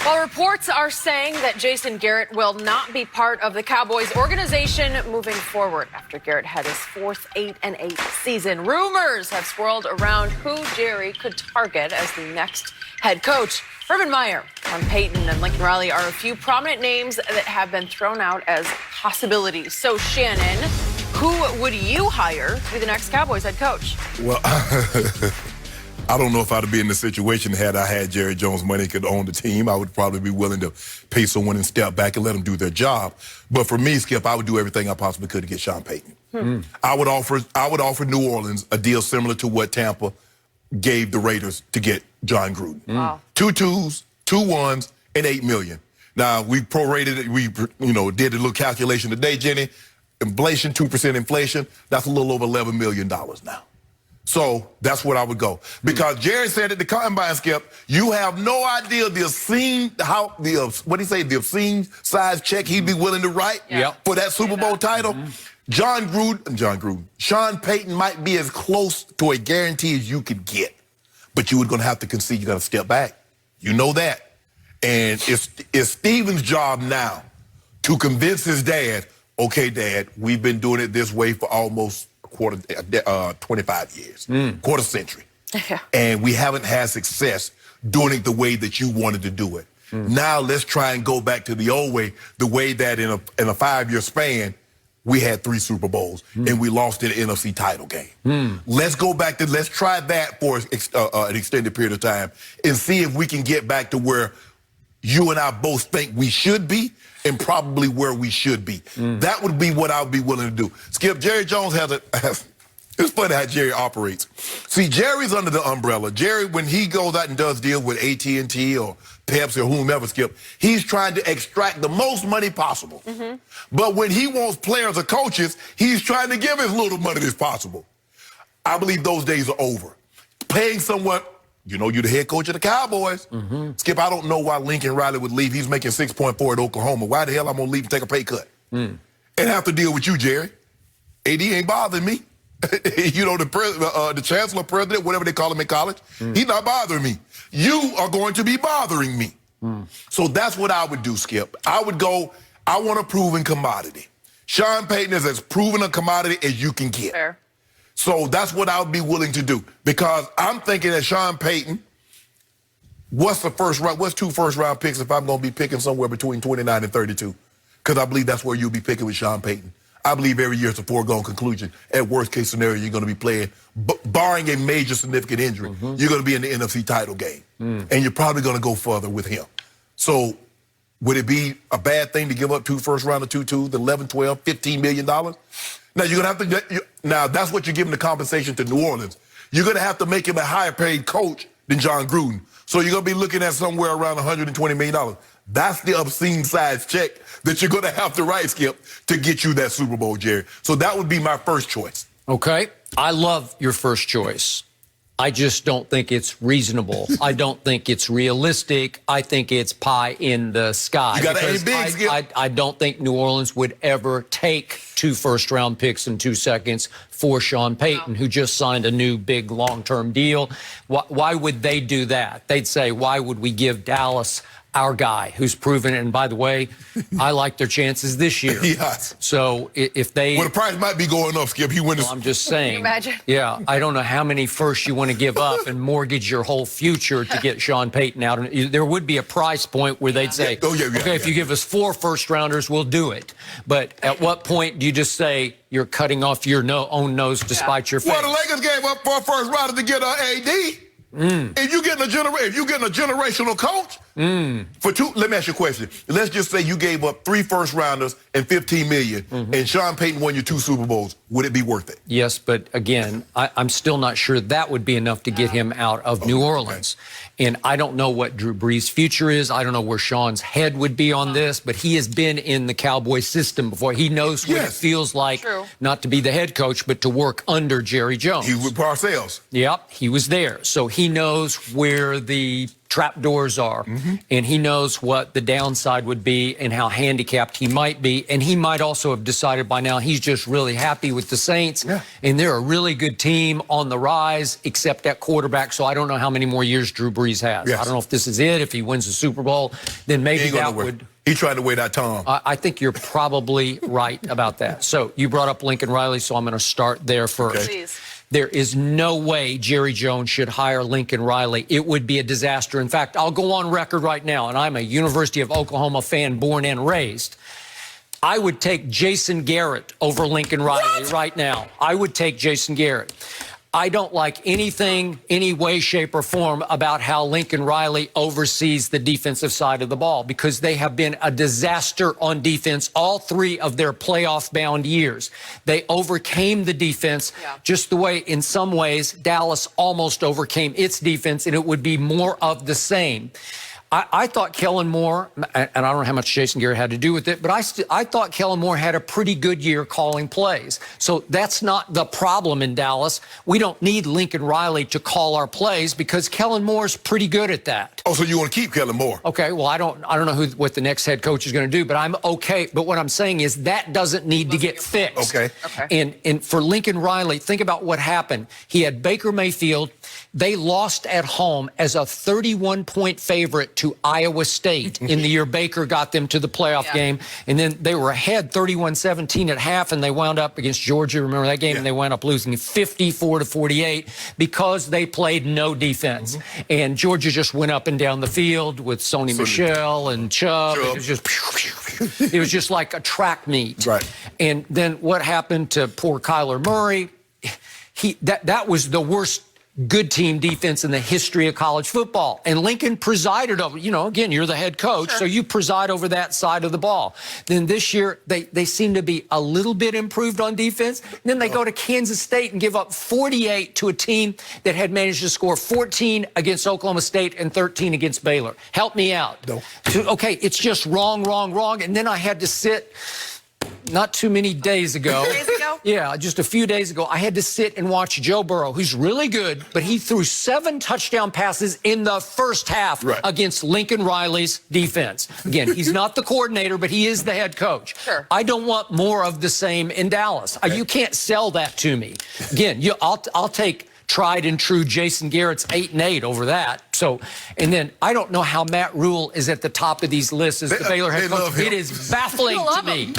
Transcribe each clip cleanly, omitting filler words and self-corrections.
Well, reports are saying that Jason Garrett will not be part of the Cowboys organization moving forward after Garrett had his fourth 8-8 season. Rumors have swirled around who Jerry could target as the next head coach. Urban Meyer, Payton, and Lincoln Riley are a few prominent names that have been thrown out as possibilities. So, Shannon, who would you hire to be the next Cowboys head coach? Well, I don't know if I'd be in the situation had I had Jerry Jones money could own the team. I would probably be willing to pay someone and step back and let them do their job. But for me, Skip, I would do everything I possibly could to get Sean Payton. I would offer New Orleans a deal similar to what Tampa gave the Raiders to get John Gruden. Wow. 2 2s, 2 1s, and $8 million. Now we prorated it. We did a little calculation today, Jenny. Inflation, 2% inflation. That's a little over $11 million now. So that's what I would go. Because Jerry said at the combine, Skip, you have no idea the obscene size check he'd be willing to write for that Super Bowl title. Sean Payton might be as close to a guarantee as you could get. But you were going to have to concede. You got to step back. You know that. And it's Steven's job now to convince his dad, okay, Dad, we've been doing it this way for almost 25 years, quarter century. And we haven't had success doing it the way that you wanted to do it. Now let's try and go back to the old way, the way that in a 5-year span, we had 3 Super Bowls and we lost in the NFC title game. Let's go back to, let's try that for an extended period of time and see if we can get back to where you and I both think we should be and probably where we should be. That would be what I would be willing to do. Skip, Jerry Jones it's funny how Jerry operates. See, Jerry's under the umbrella. Jerry, when he goes out and does deals with AT&T or Pepsi or whomever, Skip, he's trying to extract the most money possible. But when he wants players or coaches, he's trying to give as little money as possible. I believe those days are over. Paying someone, you're the head coach of the Cowboys. Skip, I don't know why Lincoln Riley would leave. He's making 6.4 at Oklahoma. Why the hell I'm going to leave and take a pay cut? And have to deal with you, Jerry. AD ain't bothering me. The chancellor, president, whatever they call him in college, he's not bothering me. You are going to be bothering me. So that's what I would do, Skip. I would go, I want a proven commodity. Sean Payton is as proven a commodity as you can get. Fair. So that's what I would be willing to do. Because I'm thinking that Sean Payton, what's 2 first-round picks if I'm going to be picking somewhere between 29 and 32? Because I believe that's where you'll be picking with Sean Payton. I believe every year it's a foregone conclusion. At worst case scenario, you're going to be playing, barring a major significant injury, you're going to be in the NFC title game. And you're probably going to go further with him. So would it be a bad thing to give up 2 first-round 2-2s, 11, 12, $15 million? Now, you're going to have to, now that's what you're giving the compensation to New Orleans. You're going to have to make him a higher paid coach than John Gruden. So you're going to be looking at somewhere around $120 million. That's the obscene size check that you're going to have to write, Skip, to get you that Super Bowl, Jerry. So that would be my first choice. Okay. I love your first choice. I just don't think it's reasonable. I don't think it's realistic. I think it's pie in the sky. You got to aim big, Skip. I don't think New Orleans would ever take 2 first-round picks in 2 seconds for Sean Payton, who just signed a new big long-term deal. Why would they do that? They'd say, why would we give Dallas our guy who's proven it? And by the way, I like their chances this year. Yes. So if they... Well, the price might be going up, Skip. I'm just saying. Can you imagine? Yeah, I don't know how many firsts you want to give up and mortgage your whole future to get Sean Payton out. There would be a price point where they'd say, if you give us 4 first-rounders, we'll do it. But at what point do you just say you're cutting off your own nose to spite your face? Well, the Lakers gave up 4 first-rounders to get AD. If you're getting a generational coach for 2, let me ask you a question. Let's just say you gave up 3 first-rounders and $15 million, and Sean Payton won you 2 Super Bowls. Would it be worth it? Yes, but again, I'm still not sure that would be enough to get him out of New Orleans. And I don't know what Drew Brees' future is. I don't know where Sean's head would be on this, but he has been in the Cowboys system before. He knows what it feels like not to be the head coach, but to work under Jerry Jones. He was with Parcells. Yep, he was there. So he knows where the trapdoors are, and he knows what the downside would be and how handicapped he might be. And he might also have decided by now he's just really happy with the Saints, and they're a really good team on the rise, except at quarterback. So I don't know how many more years Drew Brees has. I don't know if this is it. If he wins the Super Bowl, then maybe that would. He tried to wait out Tom. I think you're probably right about that. So you brought up Lincoln Riley, so I'm going to start there first. Okay. There is no way Jerry Jones should hire Lincoln Riley. It would be a disaster. In fact, I'll go on record right now, and I'm a University of Oklahoma fan born and raised. I would take Jason Garrett over Lincoln Riley right now. I would take Jason Garrett. I don't like anything, any way, shape, or form about how Lincoln Riley oversees the defensive side of the ball, because they have been a disaster on defense all 3 of their playoff-bound years. They overcame the defense just the way, in some ways, Dallas almost overcame its defense, and it would be more of the same. I thought Kellen Moore, and I don't know how much Jason Garrett had to do with it, but I thought Kellen Moore had a pretty good year calling plays. So that's not the problem in Dallas. We don't need Lincoln Riley to call our plays because Kellen Moore's pretty good at that. Oh, so you want to keep Kellen Moore? Okay, well, I don't know what the next head coach is going to do, but I'm okay. But what I'm saying is that doesn't need to get fixed. Okay. And for Lincoln Riley, think about what happened. He had Baker Mayfield. They lost at home as a 31-point favorite to Iowa State in the year Baker got them to the playoff game. And then they were ahead 31-17 at half, and they wound up against Georgia. Remember that game? And they wound up losing 54-48 because they played no defense. And Georgia just went up and down the field with Sony Michel and Chubb. It was just like a track meet. And then what happened to poor Kyler Murray? That was the worst good team defense in the history of college football. And Lincoln presided over, again, you're the head coach, so you preside over that side of the ball. Then this year, they seem to be a little bit improved on defense. Then they go to Kansas State and give up 48 to a team that had managed to score 14 against Oklahoma State and 13 against Baylor. Help me out. Okay, it's just wrong. And then I had to sit not too many days ago. Yeah, just a few days ago, I had to sit and watch Joe Burrow, who's really good, but he threw 7 touchdown passes in the first half against Lincoln Riley's defense. Again, he's not the coordinator, but he is the head coach. I don't want more of the same in Dallas. You can't sell that to me. Again, I'll take tried and true Jason Garrett's 8-8 over that. So, and then I don't know how Matt Rule is at the top of these lists as the Baylor head coach. It is baffling to me.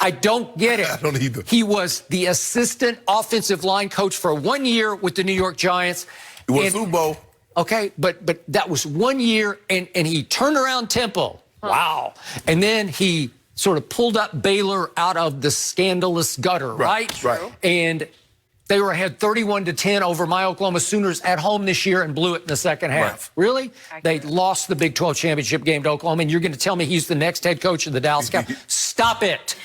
I don't get it. I don't either. He was the assistant offensive line coach for 1 year with the New York Giants. It was Super Bowl. Okay, but that was 1 year, and he turned around Temple. Wow. And then he sort of pulled up Baylor out of the scandalous gutter, right? And they were ahead 31-10 over my Oklahoma Sooners at home this year and blew it in the second half. Really? They lost the Big 12 championship game to Oklahoma, and you're going to tell me he's the next head coach of the Dallas Cowboys? Stop it.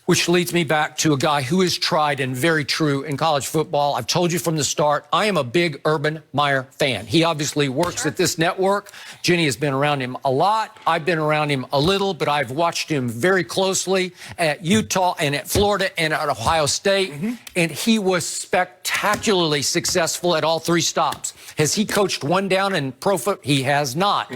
Which leads me back to a guy who is tried and very true in college football. I've told you from the start, I am a big Urban Meyer fan. He obviously works at this network. Jenny has been around him a lot. I've been around him a little, but I've watched him very closely at Utah and at Florida and at Ohio State. And he was spectacularly successful at all 3 stops. Has he coached one down in pro football? He has not.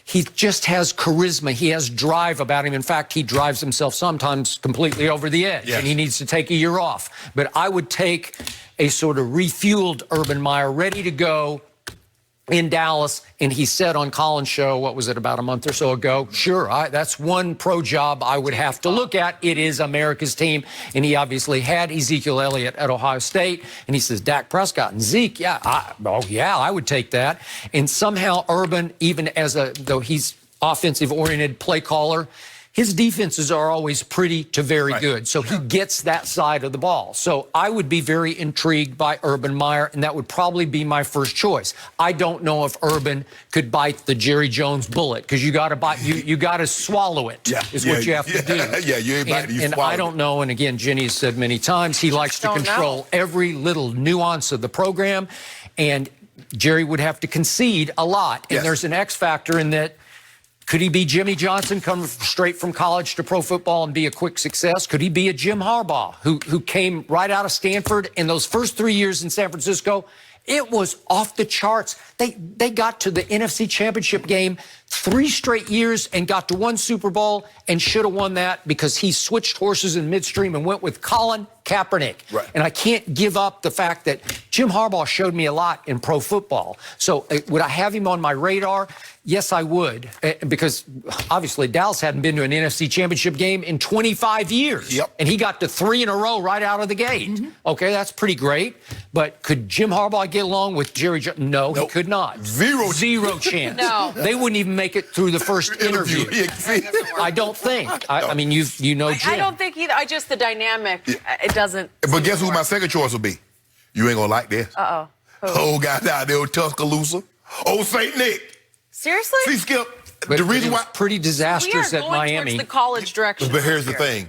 He just has charisma. He has drive about him. In fact, he drives himself sometimes completely over the edge, and he needs to take a year off. But I would take a sort of refueled Urban Meyer, ready to go in Dallas, and he said on Colin's show, what was it, about a month or so ago, sure, that's one pro job I would have to look at. It is America's team, and he obviously had Ezekiel Elliott at Ohio State, and he says, Dak Prescott and Zeke, I would take that. And somehow Urban, even though he's offensive-oriented play caller, his defenses are always pretty to very good. So he gets that side of the ball. So I would be very intrigued by Urban Meyer, and that would probably be my first choice. I don't know if Urban could bite the Jerry Jones bullet, because you got to bite, you got to swallow it. Is what you have to do. You ain't biting, you and swallow I don't know. And again, Jenny has said many times he likes to control every little nuance of the program, and Jerry would have to concede a lot. And there's an X factor in that. Could he be Jimmy Johnson, come straight from college to pro football and be a quick success? Could he be a Jim Harbaugh, who came right out of Stanford in those first 3 years in San Francisco It was off the charts. They got to the NFC Championship game 3 straight years and got to 1 Super Bowl and should have won that because he switched horses in midstream and went with Colin Kaepernick. Right. And I can't give up the fact that Jim Harbaugh showed me a lot in pro football. So would I have him on my radar? Yes, I would, because obviously Dallas hadn't been to an NFC Championship game in 25 years. Yep. And he got to 3 in a row right out of the gate. Okay, that's pretty great. But could Jim Harbaugh get along with Jerry Jones? No, Nope. he could not. Zero chance. No. They wouldn't even make it through the first interview. I don't think. I mean, you know Jim. I don't think either. The dynamic, it doesn't. But guess who my second choice will be? You ain't gonna like this. Uh-oh. Oh, guy down there in Tuscaloosa. Oh, St. Nick. Seriously? See, Skip, But the reason it was why. pretty We are disastrous at going Miami. towards the college direction. But here's the thing.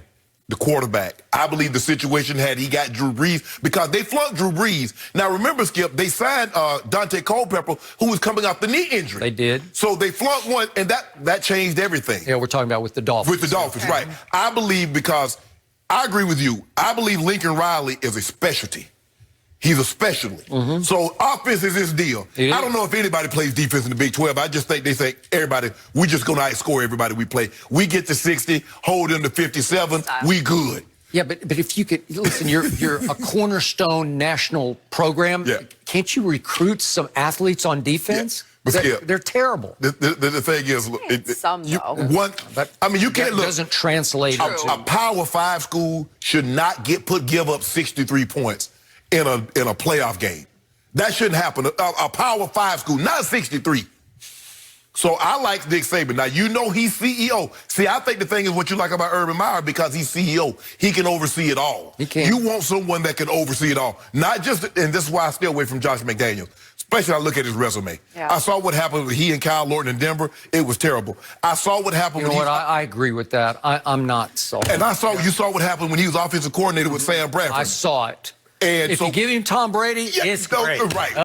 The quarterback. I believe the situation had he got Drew Brees because they flunked Drew Brees. Now, remember, Skip, they signed Dante Culpepper, who was coming off the knee injury. They did. So they flunked one, and that changed everything. Yeah, we're talking about with the Dolphins. With the Dolphins, right. I believe because I agree with you. I believe Lincoln Riley is a specialty. He's a specialty. So offense is his deal. I don't know if anybody plays defense in the Big 12. I just think they say, everybody, we're just going to outscore everybody we play. We get to 60, hold them to 57, we good. Yeah, but if you could, listen, you're a cornerstone national program. Yeah. Can't you recruit some athletes on defense? Yeah. But Skip, they're terrible. The thing is, Some, though. You can't look. Doesn't translate into. A Power 5 school should not give up 63 points in a playoff game. That shouldn't happen. A Power 5 school, not 63. So I like Nick Saban. Now, you know he's CEO. See, I think the thing is what you like about Urban Meyer because he's CEO. He can oversee it all. He can. You want someone that can oversee it all. Not just, and this is why I stay away from Josh McDaniels. Especially I look at his resume. Yeah. I saw what happened with he and Kyle Lorton in Denver. It was terrible. I saw what happened You know what? I agree with that. I'm not sold. And you saw what happened when he was offensive coordinator with Sam Bradford. I saw it. And if so, you give him Tom Brady, yeah, it's great. Right.